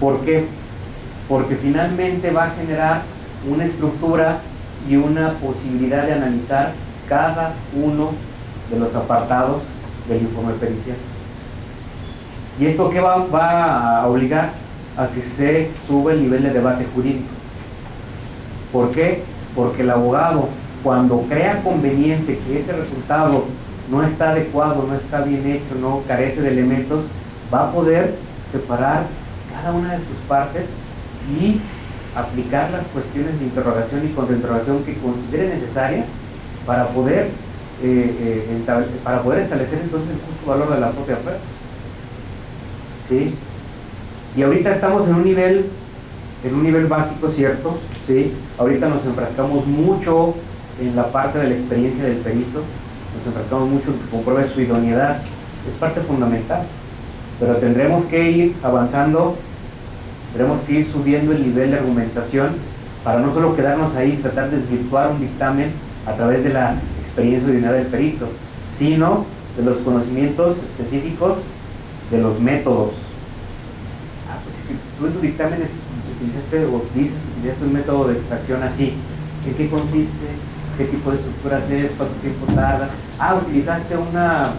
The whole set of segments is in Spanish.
¿Por qué? Porque finalmente va a generar una estructura y una posibilidad de analizar cada uno de los apartados del informe pericial. ¿Y esto qué va a obligar? A que se suba el nivel de debate jurídico. ¿Por qué? Porque el abogado, cuando crea conveniente que ese resultado no está adecuado, no está bien hecho, no carece de elementos, va a poder separar cada una de sus partes y aplicar las cuestiones de interrogación y contrainterrogación que considere necesarias para poder establecer entonces el justo valor de la propia prueba. ¿Sí? Y ahorita estamos en un nivel básico, ¿cierto? ¿Sí? Ahorita nos enfrascamos mucho en la parte de la experiencia del perito, nos enfrascamos mucho en que compruebe su idoneidad, es parte fundamental, pero tendremos que ir avanzando, tendremos que ir subiendo el nivel de argumentación para no solo quedarnos ahí y tratar de desvirtuar un dictamen a través de la experiencia idoneidad del perito, sino de los conocimientos específicos de los métodos. Pues tú en tu dictamen utilizaste o dices que utilizaste un método de extracción así. ¿En qué consiste? ¿Qué tipo de estructuras es? ¿Cuánto tiempo tarda? Utilizaste una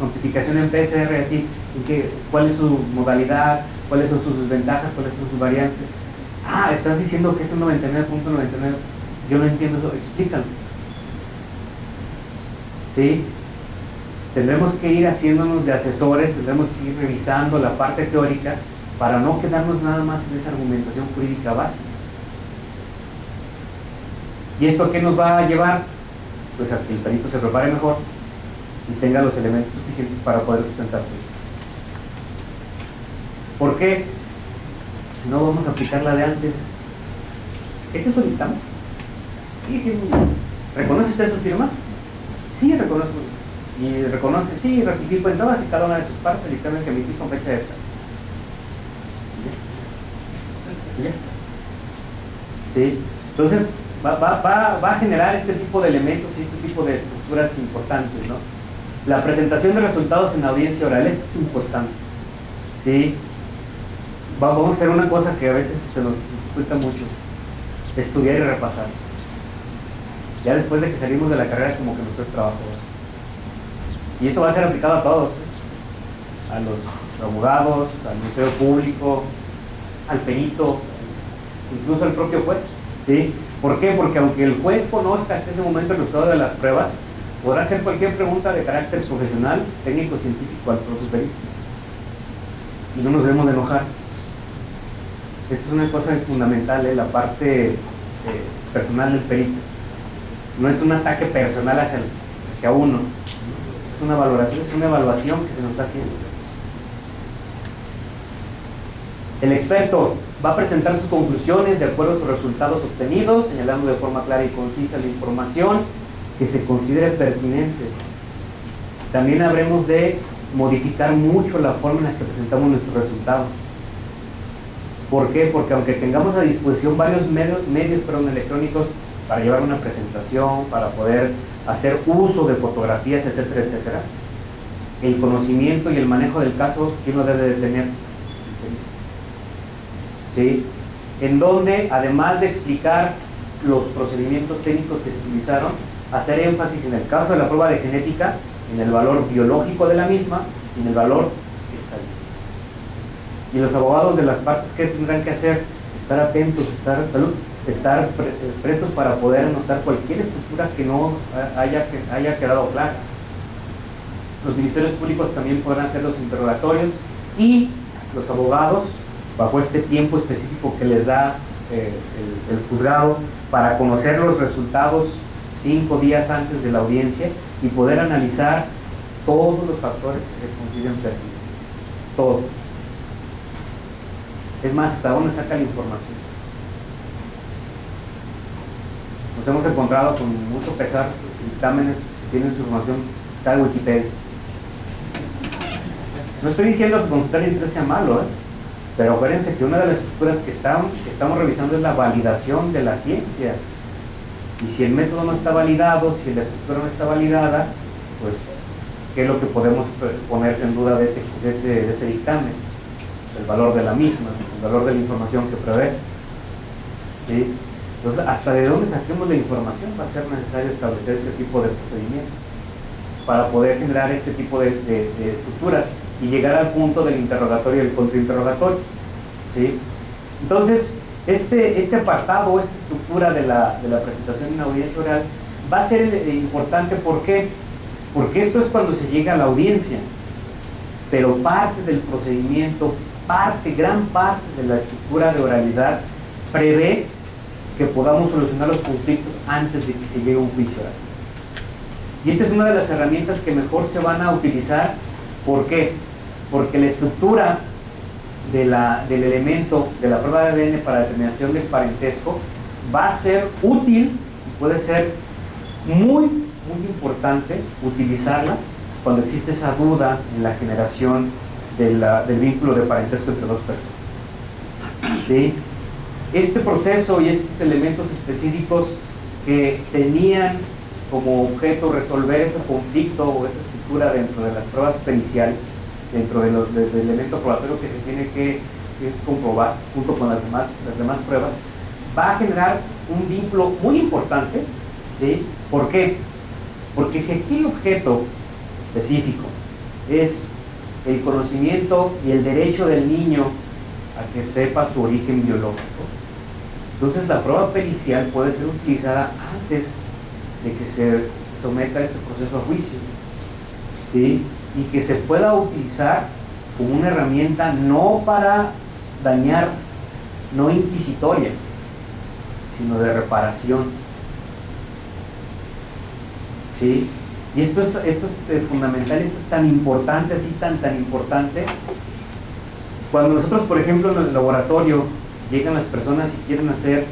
notificación en PCR así. ¿Cuál es su modalidad? ¿Cuáles son sus desventajas? ¿Cuáles son sus variantes? Estás diciendo que es un 99.99. Yo no entiendo eso. Explícalo. ¿Sí? Tendremos que ir haciéndonos de asesores, tendremos que ir revisando la parte teórica para no quedarnos nada más en esa argumentación jurídica básica. ¿Y esto a qué nos va a llevar? Pues a que el perito se prepare mejor y tenga los elementos suficientes para poder sustentarse. ¿Por qué? Si no, vamos a aplicar la de antes. ¿Este es su dictamen? Sí. ¿Reconoce usted su firma? Sí, reconozco. Y reconoce, sí, ratifico en todas y cada una de sus partes el dictamen que emití con fecha de tal. ¿Ya? ¿Sí? Entonces va a generar este tipo de elementos y este tipo de estructuras importantes, ¿no? La presentación de resultados en audiencia oral, esto es importante, ¿sí? Vamos a hacer una cosa que a veces se nos dificulta mucho: estudiar y repasar. Ya después de que salimos de la carrera, como que nos cuesta trabajo, ¿no? Y eso va a ser aplicado a todos, a los abogados, al Ministerio Público, al perito, incluso al propio juez, ¿sí? ¿Por qué? Porque aunque el juez conozca hasta ese momento el resultado de las pruebas, podrá hacer cualquier pregunta de carácter profesional, técnico, científico al propio perito. Y no nos debemos de enojar. Esta es una cosa fundamental, la parte personal del perito. No es un ataque personal hacia uno. Es una valoración, es una evaluación que se nos está haciendo. El experto va a presentar sus conclusiones de acuerdo a sus resultados obtenidos, señalando de forma clara y concisa la información que se considere pertinente. También habremos de modificar mucho la forma en la que presentamos nuestros resultados. ¿Por qué? Porque aunque tengamos a disposición varios medios electrónicos para llevar una presentación, para poder hacer uso de fotografías, etcétera, etcétera, el conocimiento y el manejo del caso, ¿quién lo debe de tener? ¿Sí? En donde, además de explicar los procedimientos técnicos que se utilizaron, hacer énfasis en el caso de la prueba de genética, en el valor biológico de la misma y en el valor estadístico. Y los abogados de las partes, ¿qué tendrán que hacer? Estar atentos, estar prestos para poder anotar cualquier estructura que no haya quedado clara. Los ministerios públicos también podrán hacer los interrogatorios y los abogados, bajo este tiempo específico que les da el juzgado para conocer los resultados 5 días antes de la audiencia y poder analizar todos los factores que se consideren pertinentes. Todos. Es más, hasta dónde saca la información. Nos hemos encontrado con mucho pesar dictámenes que tienen su información está en Wikipedia. No estoy diciendo que consultar en interés sea malo, pero acuérdense que una de las estructuras que estamos revisando es la validación de la ciencia. Y si el método no está validado, si la estructura no está validada, pues, ¿qué es lo que podemos poner en duda de ese dictamen? el valor de la misma, el valor de la información que prevé. ¿Sí? Entonces, hasta de dónde saquemos la información va a ser necesario establecer este tipo de procedimientos para poder generar este tipo de estructuras y llegar al punto del interrogatorio y el contrainterrogatorio. ¿Sí? Entonces, este apartado, esta estructura de la presentación en audiencia oral va a ser importante. ¿Por qué? Porque esto es cuando se llega a la audiencia, pero parte del procedimiento, gran parte de la estructura de oralidad prevé que podamos solucionar los conflictos antes de que se llegue a un juicio oral. Y esta es una de las herramientas que mejor se van a utilizar. ¿Por qué? Porque la estructura del elemento de la prueba de ADN para determinación del parentesco va a ser útil y puede ser muy importante utilizarla cuando existe esa duda en la generación del vínculo de parentesco entre dos personas. ¿Sí? Este proceso y estos elementos específicos que tenían como objeto resolver ese conflicto o esa estructura dentro de las pruebas periciales, dentro del elemento probatorio que se tiene que comprobar junto con las demás pruebas, va a generar un vínculo muy importante. ¿Sí? ¿Por qué? Porque si aquí el objeto específico es el conocimiento y el derecho del niño a que sepa su origen biológico, entonces la prueba pericial puede ser utilizada antes de que se someta este proceso a juicio. ¿Sí? Y que se pueda utilizar como una herramienta no para dañar, no inquisitoria, sino de reparación. ¿Sí? Y esto es fundamental, esto es tan importante, así tan importante. Cuando nosotros, por ejemplo, en el laboratorio llegan las personas y quieren hacer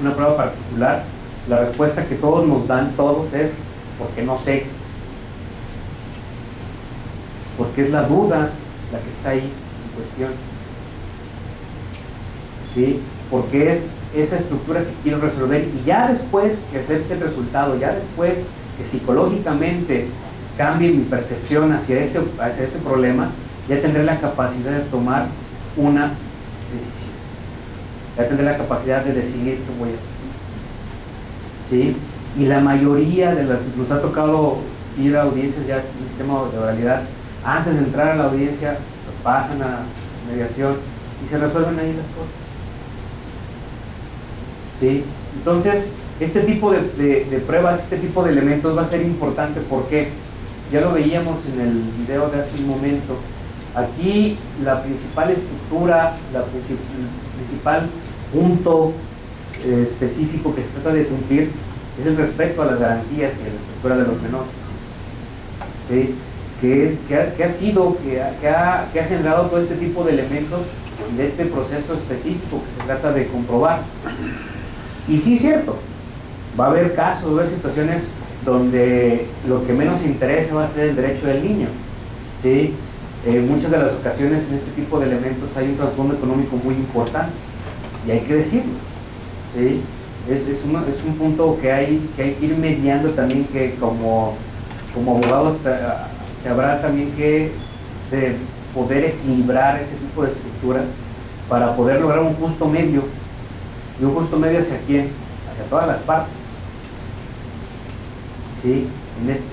una prueba particular, la respuesta que todos nos dan, es porque no sé. Porque es la duda la que está ahí en cuestión. ¿Sí? Porque es esa estructura que quiero resolver, y ya después que acepte el resultado, ya después que psicológicamente cambie mi percepción hacia ese problema, ya tendré la capacidad de tomar una decisión, ya tendré la capacidad de decidir qué voy a hacer. ¿Sí? Y la mayoría de las, nos ha tocado ir a audiencias ya en el sistema de oralidad, antes de entrar a la audiencia, pasan a mediación y se resuelven ahí las cosas. ¿Sí? Entonces, este tipo de pruebas, este tipo de elementos va a ser importante porque ya lo veíamos en el video de hace un momento. Aquí la principal estructura, el principal punto específico que se trata de cumplir es el respeto a las garantías y a la estructura de los menores. ¿Sí? Que ha generado todo este tipo de elementos de este proceso específico que se trata de comprobar. Y sí es cierto, va a haber casos, va a haber situaciones donde lo que menos interesa va a ser el derecho del niño. ¿Sí? Muchas de las ocasiones en este tipo de elementos hay un trasfondo económico muy importante, y hay que decirlo. ¿Sí? Es un punto que hay que ir mediando también, que como abogados se habrá también que poder equilibrar ese tipo de estructuras para poder lograr un justo medio. ¿Y un justo medio hacia quién? Hacia todas las partes. ¿Sí?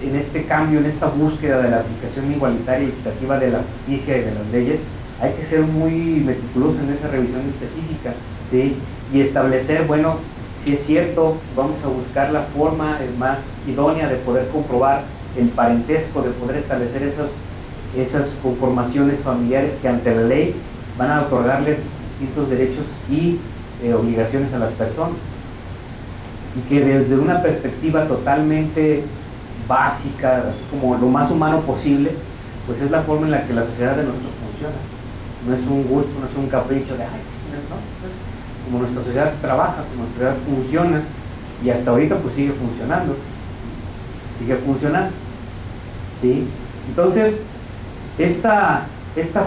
En este cambio, en esta búsqueda de la aplicación igualitaria y equitativa de la justicia y de las leyes, hay que ser muy meticuloso en esa revisión específica. ¿Sí? Y establecer, bueno, si es cierto, vamos a buscar la forma más idónea de poder comprobar el parentesco, de poder establecer esas conformaciones familiares que ante la ley van a otorgarle distintos derechos y obligaciones a las personas, y que desde una perspectiva totalmente básica, así como lo más humano posible, pues es la forma en la que la sociedad de nosotros funciona. No es un gusto, no es un capricho de ay, no, pues, como nuestra sociedad trabaja, como nuestra sociedad funciona, y hasta ahorita pues sigue funcionando. ¿Sí? Entonces, esta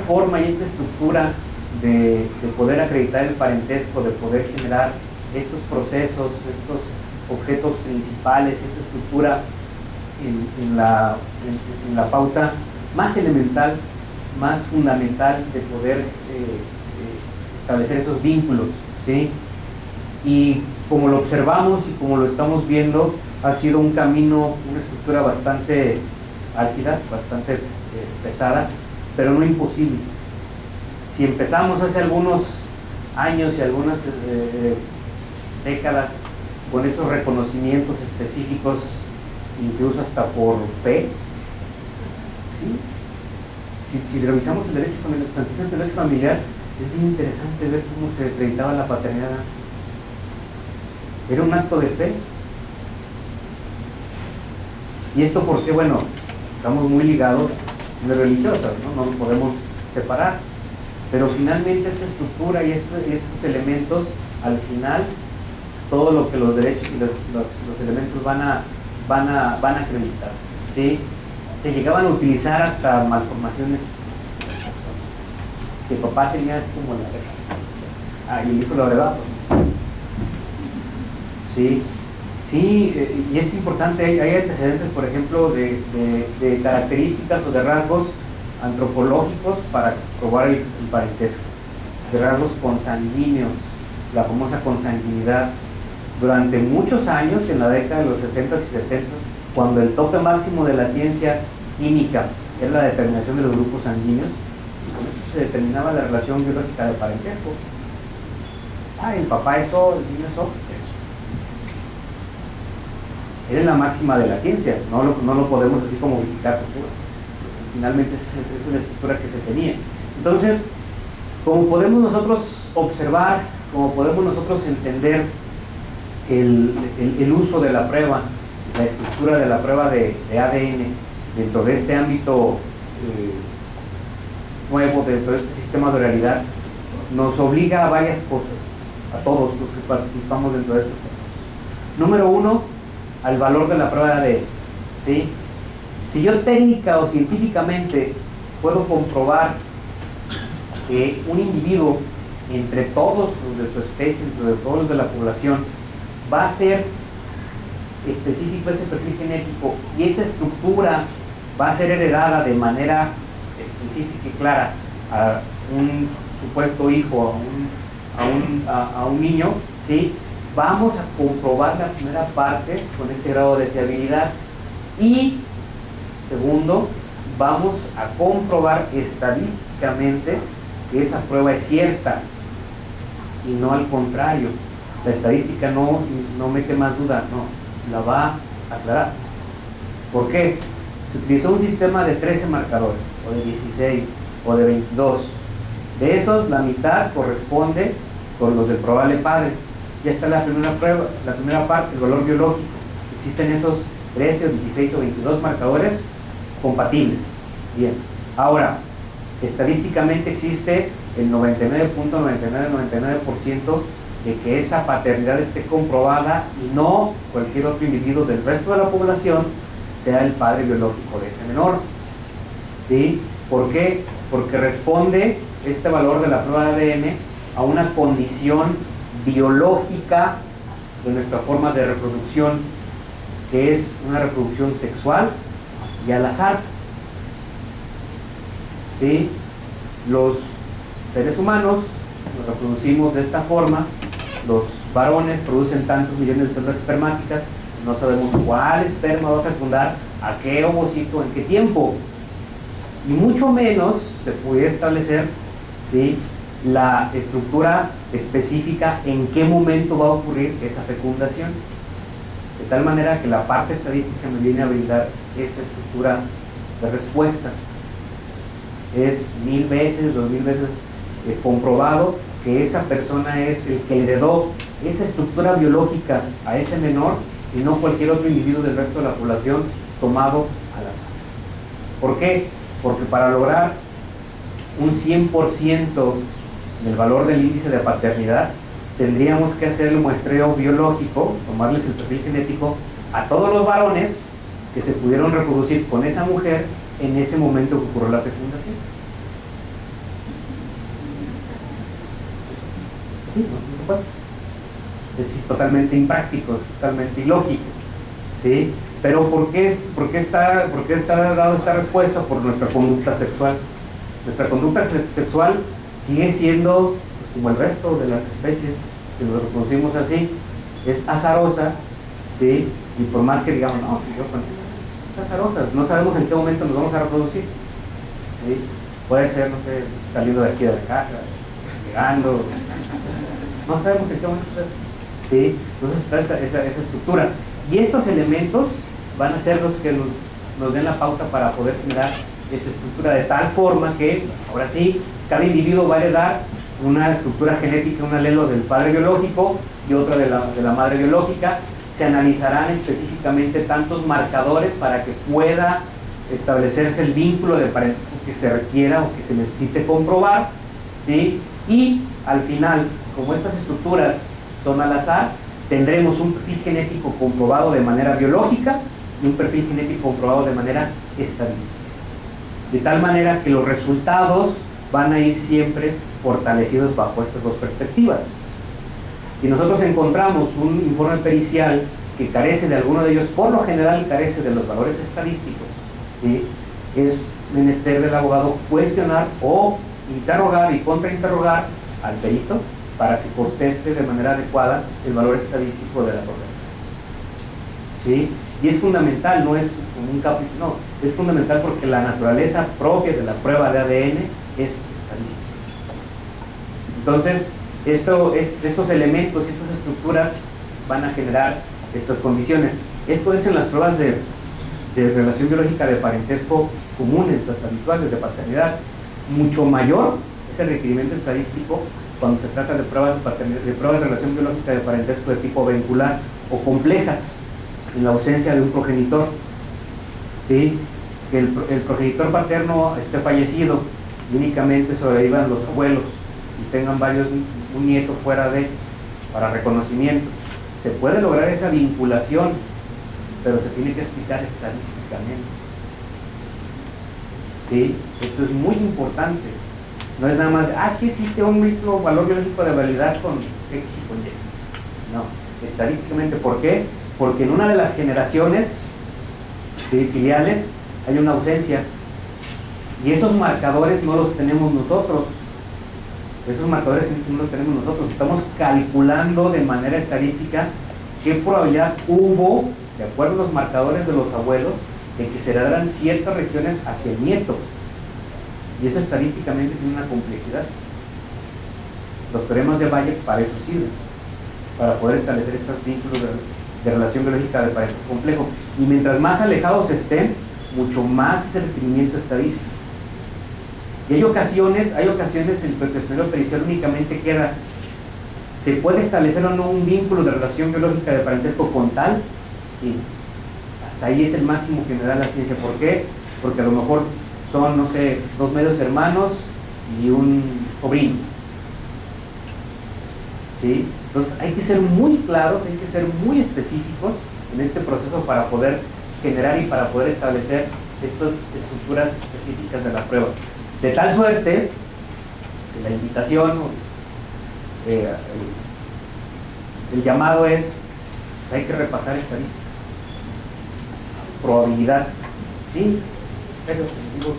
forma y esta estructura de poder acreditar el parentesco, de poder generar estos procesos, estos objetos principales, esta estructura en la pauta más elemental más fundamental de poder establecer esos vínculos, ¿sí? Y como lo observamos y como lo estamos viendo, ha sido un camino, una estructura bastante álgida, bastante pesada, pero no imposible. Si empezamos hace algunos años y algunas décadas con esos reconocimientos específicos, incluso hasta por fe, ¿sí? Si revisamos el derecho familiar, los antecedentes del derecho familiar, es bien interesante ver cómo se acreditaba la paternidad. Era un acto de fe. Y esto porque, bueno, estamos muy ligados de religiosas, ¿no? No lo podemos separar. Pero finalmente esta estructura y estos elementos, al final, todo lo que los derechos y los elementos van a acreditar, ¿sí? Se llegaban a utilizar hasta malformaciones. Que papá tenía como la oreja. Y el hijo la verdad, pues. Sí. Sí, y es importante, hay antecedentes, por ejemplo, de características o de rasgos antropológicos para probar el parentesco, de rasgos consanguíneos, la famosa consanguinidad. Durante muchos años, en la década de los 60s y 70s, cuando el tope máximo de la ciencia química era la determinación de los grupos sanguíneos, y con eso se determinaba la relación biológica de parentesco. El papá es O, el niño es O. Era la máxima de la ciencia, no lo podemos así como modificar. Finalmente esa es la estructura que se tenía. Entonces, como podemos nosotros observar, como podemos nosotros entender el uso de la prueba, la estructura de la prueba de ADN dentro de este ámbito nuevo, dentro de este sistema de realidad, nos obliga a varias cosas, a todos los que participamos dentro de estos procesos. Número uno, al valor de la prueba de ADN, ¿sí? Si yo técnica o científicamente puedo comprobar que un individuo, entre todos los de su especie, entre todos los de la población, va a ser específico ese perfil genético y esa estructura va a ser heredada de manera específica y clara a un supuesto hijo, a un niño, ¿sí? Vamos a comprobar la primera parte con ese grado de fiabilidad y segundo, vamos a comprobar estadísticamente que esa prueba es cierta y no al contrario. La estadística no mete más duda, no, la va a aclarar. ¿Por qué? Se utilizó un sistema de 13 marcadores, o de 16, o de 22. De esos, la mitad corresponde con los del probable padre. Ya está la primera prueba, la primera parte, el valor biológico. Existen esos 13 o 16 o 22 marcadores compatibles. Bien, ahora, estadísticamente existe el 99.99% de que esa paternidad esté comprobada y no cualquier otro individuo del resto de la población sea el padre biológico de ese menor. ¿Sí? ¿Por qué? Porque responde este valor de la prueba de ADN a una condición biológica de nuestra forma de reproducción, que es una reproducción sexual y al azar. ¿Sí? Los seres humanos nos reproducimos de esta forma, los varones producen tantos millones de células espermáticas, no sabemos cuál esperma va a fecundar, a qué ovocito, en qué tiempo, y mucho menos se pudiera establecer, ¿sí?, la estructura específica en qué momento va a ocurrir esa fecundación, de tal manera que la parte estadística me viene a brindar esa estructura de respuesta. Es 1000 veces, 2000 veces comprobado que esa persona es el que heredó esa estructura biológica a ese menor y no cualquier otro individuo del resto de la población tomado al azar. ¿Por qué? Porque para lograr un 100% del valor del índice de paternidad tendríamos que hacer el muestreo biológico, tomarles el perfil genético a todos los varones que se pudieron reproducir con esa mujer en ese momento que ocurrió la fecundación. Sí, no se puede. Es totalmente impráctico, es totalmente ilógico, ¿sí? Pero ¿por qué está dada esta respuesta? Por nuestra conducta sexual. Nuestra conducta sexual sigue siendo, como el resto de las especies que nos reproducimos así, es azarosa, ¿sí? Y por más que digamos, no, es azarosa, no sabemos en qué momento nos vamos a reproducir, ¿sí? Puede ser, no sé, saliendo de aquí de la caja, llegando, no sabemos en qué momento está, ¿sí? Entonces está esa estructura. Y estos elementos van a ser los que nos den la pauta para poder generar esta estructura de tal forma que, ahora sí, cada individuo va a heredar una estructura genética, un alelo del padre biológico y otra de la madre biológica. Se analizarán específicamente tantos marcadores para que pueda establecerse el vínculo de parentesco que se requiera o que se necesite comprobar, ¿sí? Y al final, como estas estructuras son al azar, tendremos un perfil genético comprobado de manera biológica y un perfil genético comprobado de manera estadística. De tal manera que los resultados van a ir siempre fortalecidos bajo estas dos perspectivas. Si nosotros encontramos un informe pericial que carece de alguno de ellos, por lo general carece de los valores estadísticos, ¿sí? Es menester del abogado cuestionar o interrogar y contrainterrogar al perito para que conteste de manera adecuada el valor estadístico de la prueba. ¿Sí? Y es fundamental, no es como un capricho, no, es fundamental porque la naturaleza propia de la prueba de ADN es estadística. Entonces, estos elementos y estas estructuras van a generar estas condiciones. Esto es en las pruebas de relación biológica de parentesco comunes, las habituales de paternidad. Mucho mayor es el requerimiento estadístico cuando se trata de pruebas de relación biológica de parentesco de tipo vehicular o complejas, en la ausencia de un progenitor, ¿sí? Que el progenitor paterno esté fallecido y únicamente sobrevivan los abuelos y tengan un nieto fuera para reconocimiento. Se puede lograr esa vinculación, pero se tiene que explicar estadísticamente, ¿sí? Esto es muy importante. No es nada más, sí existe un micro valor biológico de validad con X y con Y. No, estadísticamente. ¿Por qué? Porque en una de las generaciones, ¿sí?, filiales hay una ausencia y esos marcadores no los tenemos nosotros. Esos marcadores no los tenemos nosotros. Estamos calculando de manera estadística qué probabilidad hubo, de acuerdo a los marcadores de los abuelos, de que se heredaran ciertas regiones hacia el nieto. Y eso estadísticamente tiene una complejidad. Los teoremas de Bayes para eso sirven, para poder establecer estos vínculos de relación biológica de parentesco complejo. Y mientras más alejados estén, mucho más es el requerimiento estadístico. Y hay ocasiones en que el cuestionario pericial únicamente queda, ¿se puede establecer o no un vínculo de relación biológica de parentesco con tal? Sí. Hasta ahí es el máximo que me da la ciencia. ¿Por qué? Porque a lo mejor son, no sé, 2 medios hermanos y un sobrino, ¿sí? Entonces hay que ser muy claros, hay que ser muy específicos en este proceso para poder generar y para poder establecer estas estructuras específicas de la prueba. De tal suerte que la invitación, el llamado es, hay que repasar estadística, probabilidad, ¿sí? Pero, digo,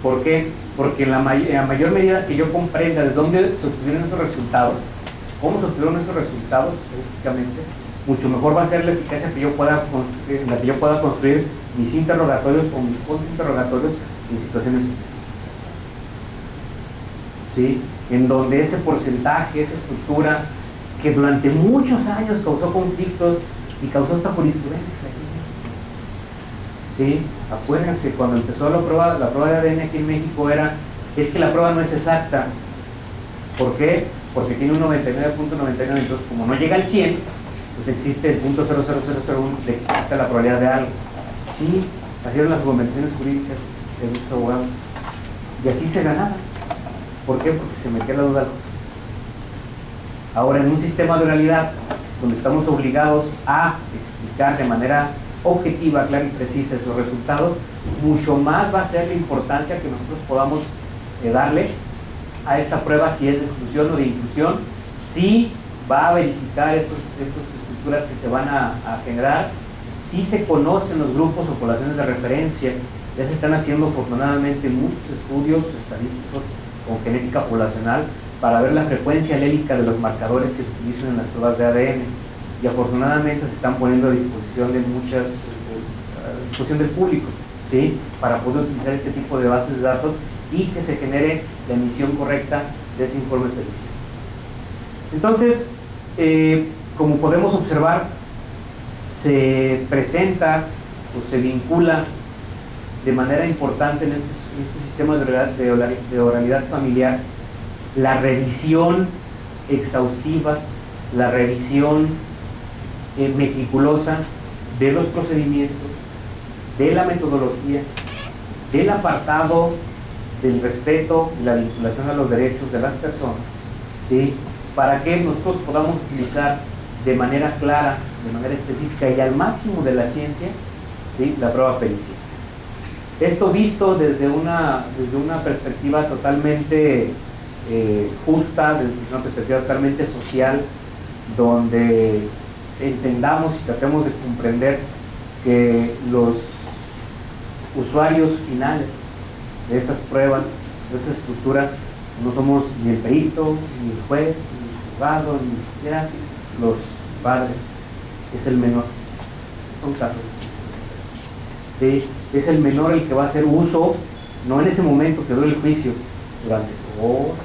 ¿por qué? Porque en la mayor medida que yo comprenda de dónde se obtuvieron esos resultados, cómo se obtuvieron esos resultados estadísticamente, mucho mejor va a ser la eficacia que yo pueda construir mis interrogatorios o mis contrainterrogatorios en situaciones específicas, ¿sí? En donde ese porcentaje, esa estructura que durante muchos años causó conflictos y causó hasta jurisprudencias aquí en México, ¿sí? Acuérdense, cuando empezó la prueba de ADN aquí en México es que la prueba no es exacta. ¿Por qué? Porque tiene un 99.99, entonces como no llega al 100, pues existe el .00001 de que existe la probabilidad de algo. Sí, así eran las convenciones jurídicas de muchos abogados. Y así se ganaba. ¿Por qué? Porque se metía la duda. Ahora, en un sistema de oralidad, donde estamos obligados a explicar de manera objetiva, clara y precisa esos resultados, mucho más va a ser la importancia que nosotros podamos darle a esa prueba, si es de exclusión o de inclusión, si va a verificar esas estructuras que se van a generar, si se conocen los grupos o poblaciones de referencia Ya se están haciendo afortunadamente muchos estudios estadísticos con genética poblacional para ver la frecuencia alélica de los marcadores que se utilizan en las pruebas de ADN, y afortunadamente se están poniendo a disposición de a disposición del público, ¿sí? Para poder utilizar este tipo de bases de datos y que se genere la emisión correcta de ese informe pericial. Entonces, como podemos observar, se presenta o se vincula de manera importante en estos sistemas de oralidad familiar la revisión exhaustiva, la revisión meticulosa de los procedimientos, de la metodología, del apartado del respeto y la vinculación a los derechos de las personas, ¿sí? Para que nosotros podamos utilizar de manera clara, de manera específica y al máximo de la ciencia, ¿sí?, la prueba pericial. Esto visto desde una perspectiva totalmente justa, desde una perspectiva totalmente social, donde entendamos y tratemos de comprender que los usuarios finales de esas pruebas, de esas estructuras, no somos ni el perito, ni el juez, ni el juzgado, ni siquiera los padres, es el menor. Son casos. ¿Sí? Es el menor el que va a hacer uso, no en ese momento que dure el juicio, durante horas.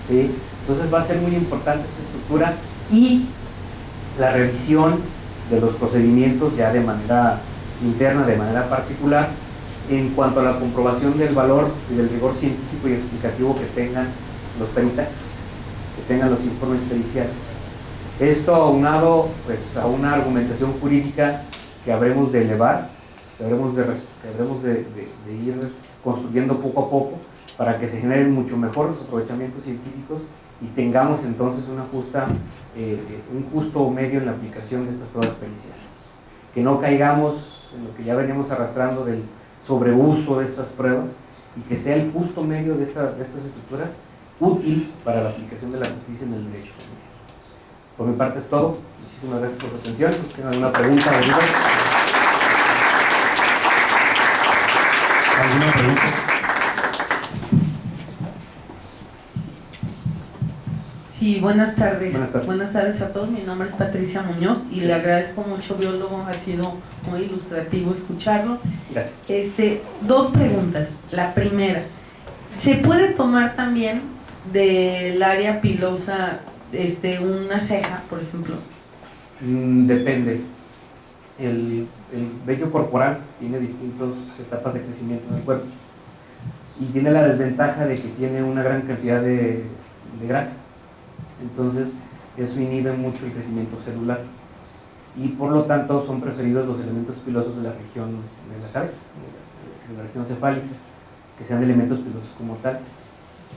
¿Sí? Entonces va a ser muy importante esta estructura y la revisión de los procedimientos ya de manera interna, de manera particular, en cuanto a la comprobación del valor y del rigor científico y explicativo que tengan los peritajes, que tengan los informes periciales. Esto aunado pues, a una argumentación jurídica que habremos de elevar, que habremos de ir construyendo poco a poco para que se generen mucho mejor los aprovechamientos científicos y tengamos entonces un justo medio en la aplicación de estas pruebas periciales. Que no caigamos en lo que ya veníamos arrastrando del sobreuso de estas pruebas y que sea el justo medio de estas estructuras útil para la aplicación de la justicia en el derecho familiar. Por mi parte es todo. Muchísimas gracias por su atención. Si tienen alguna pregunta o duda. ¿Alguna pregunta? Sí, buenas tardes. Buenas tardes. Buenas tardes a todos. Mi nombre es Patricia Muñoz y le agradezco mucho, biólogo. Ha sido muy ilustrativo escucharlo. Gracias. Dos preguntas. La primera, ¿se puede tomar también del área pilosa una ceja, por ejemplo? Depende. El vello corporal tiene distintas etapas de crecimiento en el cuerpo y tiene la desventaja de que tiene una gran cantidad de grasa. Entonces eso inhibe mucho el crecimiento celular y por lo tanto son preferidos los elementos pilosos de la región de la cabeza, de la región cefálica, que sean elementos pilosos como tal.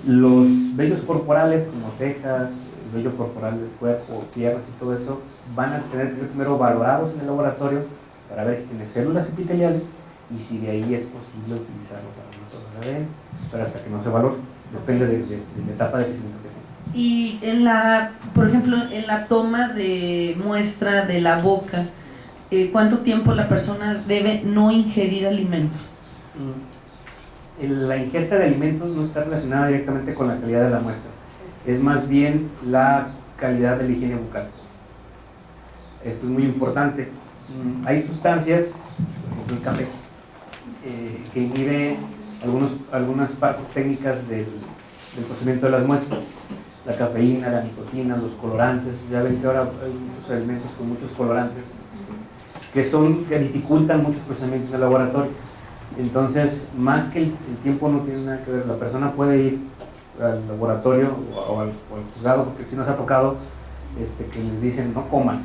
Los vellos corporales como cejas, el vello corporal del cuerpo, piernas y todo eso van a tener que ser primero valorados en el laboratorio para ver si tiene células epiteliales y si de ahí es posible utilizarlo para una prueba de ADN, pero hasta que no se valore, depende de la etapa de crecimiento que tenga. Y por ejemplo, en la toma de muestra de la boca, ¿cuánto tiempo la persona debe no ingerir alimentos? La ingesta de alimentos no está relacionada directamente con la calidad de la muestra, es más bien la calidad de la higiene bucal. Esto es muy importante. Hay sustancias, por ejemplo el café, que inhibe algunas partes técnicas del procesamiento de las muestras. La cafeína, la nicotina, los colorantes. Ya ven que ahora hay muchos alimentos con muchos colorantes que dificultan muchos procesamientos en el laboratorio. Entonces, más que el tiempo no tiene nada que ver. La persona puede ir al laboratorio o al juzgado, porque si nos ha tocado que les dicen no coman.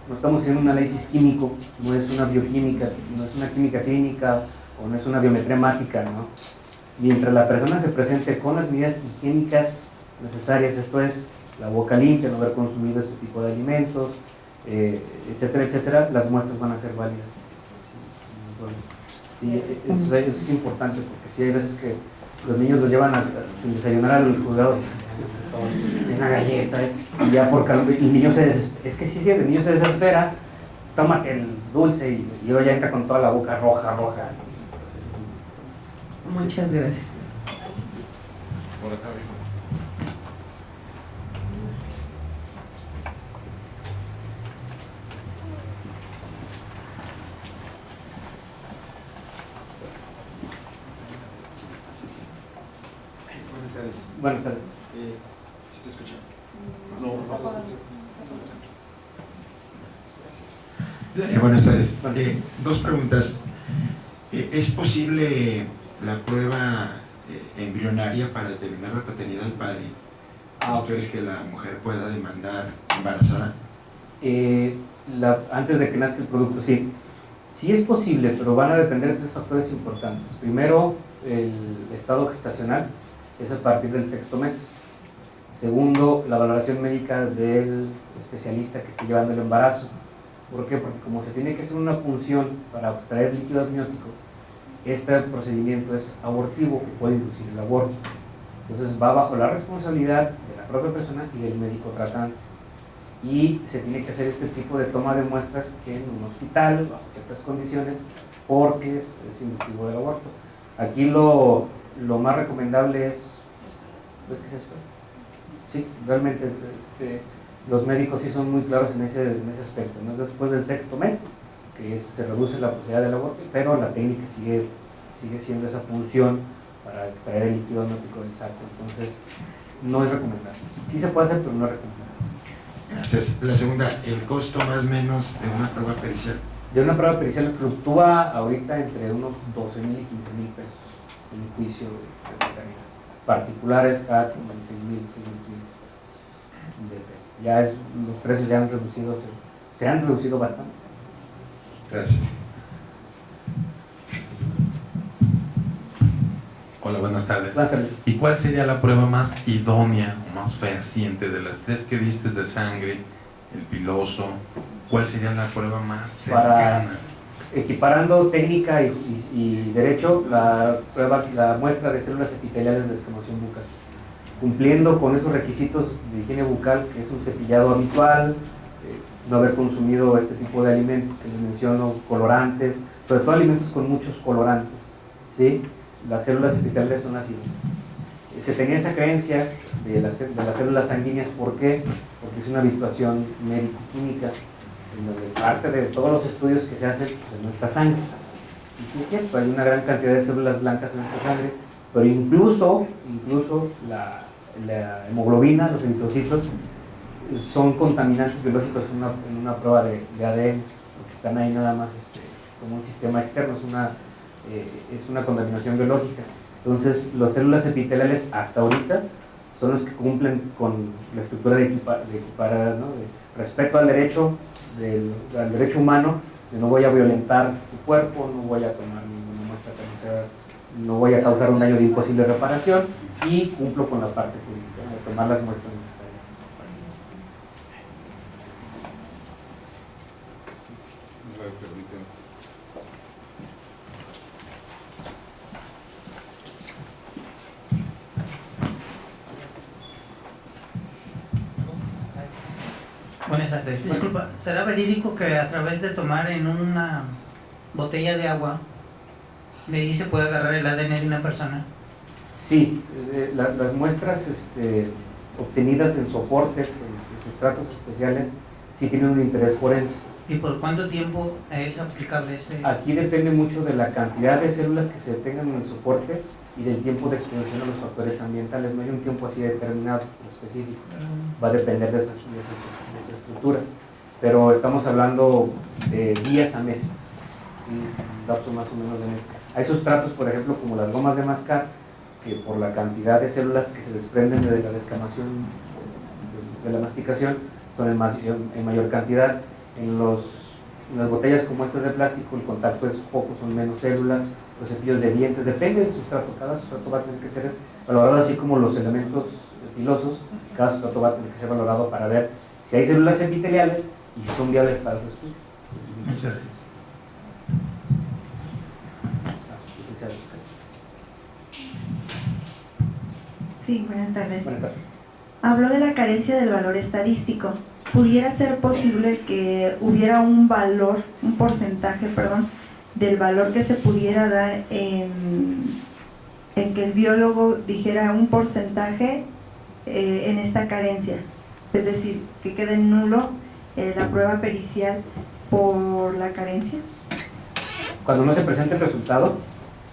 No estamos haciendo un análisis químico, no es una bioquímica, no es una química clínica o no es una biometría hemática, ¿no? Mientras la persona se presente con las medidas higiénicas necesarias, esto es, la boca limpia, no haber consumido este tipo de alimentos, etcétera, etcétera, las muestras van a ser válidas. Sí, eso es importante, porque sí hay veces que los niños los llevan a desayunar al juzgado, una galleta, y ya por calor, y el niño el niño se desespera tómate el dulce y luego ya entra con toda la boca roja. Entonces, Muchas gracias. Buenas tardes. buenas tardes. ¿Sí se escucha? Buenas tardes. Dos preguntas. ¿Es posible la prueba embrionaria para determinar la paternidad del padre? ¿Esto es que la mujer pueda demandar embarazada? Antes de que nazca el producto, sí. Sí es posible, pero van a depender de tres factores importantes. Primero, el estado gestacional, es a partir del 6º mes. Segundo, la valoración médica del especialista que esté llevando el embarazo. ¿Por qué? Porque como se tiene que hacer una punción para extraer líquido amniótico, este procedimiento es abortivo, que puede inducir el aborto. Entonces va bajo la responsabilidad de la propia persona y del médico tratante. Y se tiene que hacer este tipo de toma de muestras en un hospital, bajo ciertas condiciones, porque es inductivo del aborto. Aquí lo más recomendable es ¿qué es esto? Sí, realmente los médicos sí son muy claros en ese aspecto, ¿no? Después del 6º mes, que se reduce la posibilidad del aborto, pero la técnica sigue siendo esa función para extraer el líquido amniótico del saco. Entonces, no es recomendable. Sí se puede hacer, pero no es recomendable. Gracias. La segunda, ¿el costo más o menos de una prueba pericial? De una prueba pericial fluctúa ahorita entre unos 12,000 y 15,000 pesos en un juicio de paternidad. Particulares, cada 6,000, 6,500. Los precios ya se han reducido bastante. Gracias. Hola, buenas tardes. Buenas tardes. ¿Y cuál sería la prueba más idónea o más fehaciente de las tres que diste de sangre, el piloso? ¿Cuál sería la prueba más cercana? Equiparando técnica y derecho, la muestra de células epiteliales de descamación bucal, cumpliendo con esos requisitos de higiene bucal, que es un cepillado habitual, no haber consumido este tipo de alimentos que les menciono, colorantes, sobre todo alimentos con muchos colorantes, ¿sí? Las células epiteliales son así. Se tenía esa creencia de las células sanguíneas, ¿por qué? Porque es una habituación médico-química, en donde parte de todos los estudios que se hacen pues, en nuestra sangre. Y sí es cierto, hay una gran cantidad de células blancas en nuestra sangre, pero incluso la hemoglobina, los eritrocitos, son contaminantes biológicos en una prueba de ADN, porque están ahí nada más como un sistema externo, es una contaminación biológica. Entonces, las células epiteliales hasta ahorita son los que cumplen con la estructura de equiparar, ¿no? De respeto al derecho humano, de no voy a violentar tu cuerpo, no voy a tomar ninguna muestra que no sea, no voy a causar un daño de imposible reparación, y cumplo con la parte jurídica, ¿no? De tomar las muestras necesarias. Buenas tardes. Disculpa, ¿será verídico que a través de tomar en una botella de agua, de ahí se puede agarrar el ADN de una persona? Sí, las muestras obtenidas en soportes, en sustratos especiales, sí tienen un interés forense. ¿Y por cuánto tiempo es aplicable ese? Aquí depende mucho de la cantidad de células que se tengan en el soporte y del tiempo de exposición a los factores ambientales. No hay un tiempo así determinado o específico, va a depender de esas estructuras, pero estamos hablando de días a meses, ¿sí? Un lapso más o menos de meses. Hay sustratos, por ejemplo, como las gomas de mascar, que por la cantidad de células que se desprenden de la descamación de la masticación son en mayor cantidad. En las botellas como estas de plástico el contacto es poco, son menos células. Los cepillos de dientes, depende del sustrato, cada sustrato va a tener que ser valorado, así como los elementos pilosos, cada sustrato va a tener que ser valorado para ver si hay células epiteliales y si son viables para su estudio. Muchas gracias. Sí, buenas tardes. Buenas tardes. Habló de la carencia del valor estadístico. ¿pudiera ser posible que hubiera un valor, un porcentaje, perdón, del valor que se pudiera dar en que el biólogo dijera un porcentaje en esta carencia? Es decir, que quede nulo la prueba pericial por la carencia. Cuando no se presenta el resultado,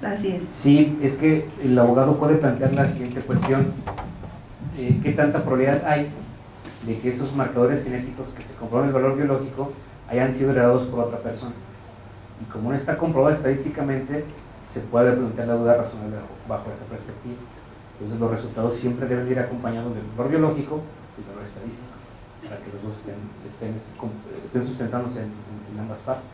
Así es. sí, es que el abogado puede plantear la siguiente cuestión: ¿qué tanta probabilidad hay de que esos marcadores genéticos que se comprueban el valor biológico hayan sido heredados por otra persona? Y como no está comprobado estadísticamente, se puede plantear la duda razonable bajo esa perspectiva. Entonces los resultados siempre deben ir acompañados del valor biológico y del valor estadístico, para que los dos estén sustentándose en ambas partes,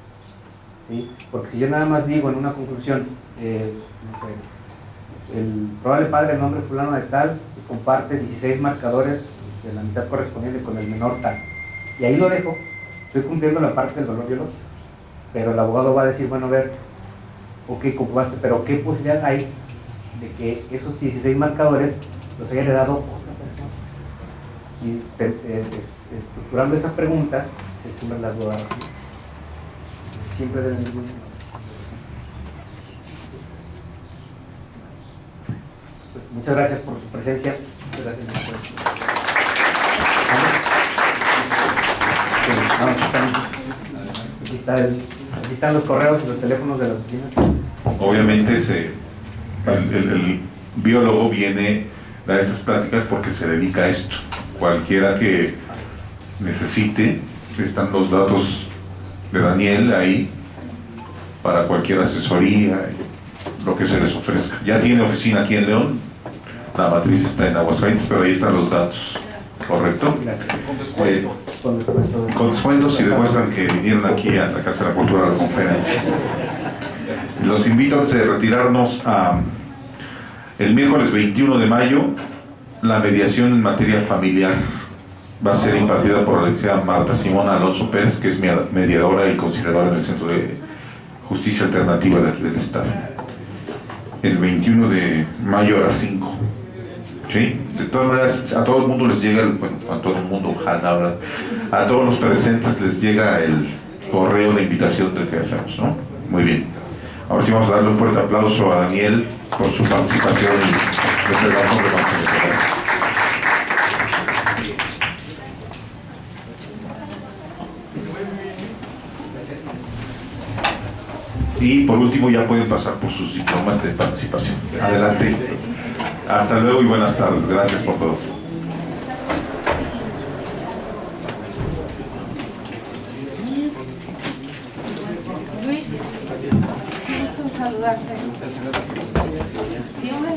¿sí? Porque si yo nada más digo en una conclusión, no sé, el probable padre del nombre fulano de tal comparte 16 marcadores de la mitad correspondiente con el menor tal, y ahí lo dejo, estoy cumpliendo la parte del valor biológico, pero el abogado va a decir, bueno, a ver, ok, comprobaste, pero ¿qué posibilidad hay de que esos 16 marcadores los haya heredado otra persona? Y estructurando esa pregunta se siembran las dudas. Siempre deben ir. Muchas gracias por su presencia. Muchas gracias. Aquí están los correos y los teléfonos de la oficina. Obviamente el biólogo viene a dar estas pláticas porque se dedica a esto. Cualquiera que necesite, están los datos de Daniel ahí para cualquier asesoría, lo que se les ofrezca. Ya tiene oficina aquí en León, la matriz está en Aguascalientes, pero ahí están los datos, ¿correcto? Con descuentos si demuestran que vinieron aquí a la Casa de la Cultura a la conferencia. Los invito a retirarnos el miércoles 21 de mayo. La mediación en materia familiar va a ser impartida por la licenciada Marta Simón Alonso Pérez, que es mediadora y conciliadora en el Centro de Justicia Alternativa del Estado. El 21 de mayo a las 5. ¿Sí? De todas maneras, a todo el mundo les llega, a todo el mundo, ojalá, a todos los presentes les llega el correo de invitación del que hacemos, ¿no? Muy bien. Ahora sí vamos a darle un fuerte aplauso a Daniel por su participación y desde la nombre y por último ya pueden pasar por sus diplomas de participación. Adelante. Hasta luego y buenas tardes. Gracias por todo. Luis, qué gusto saludarte. Sí, hombre,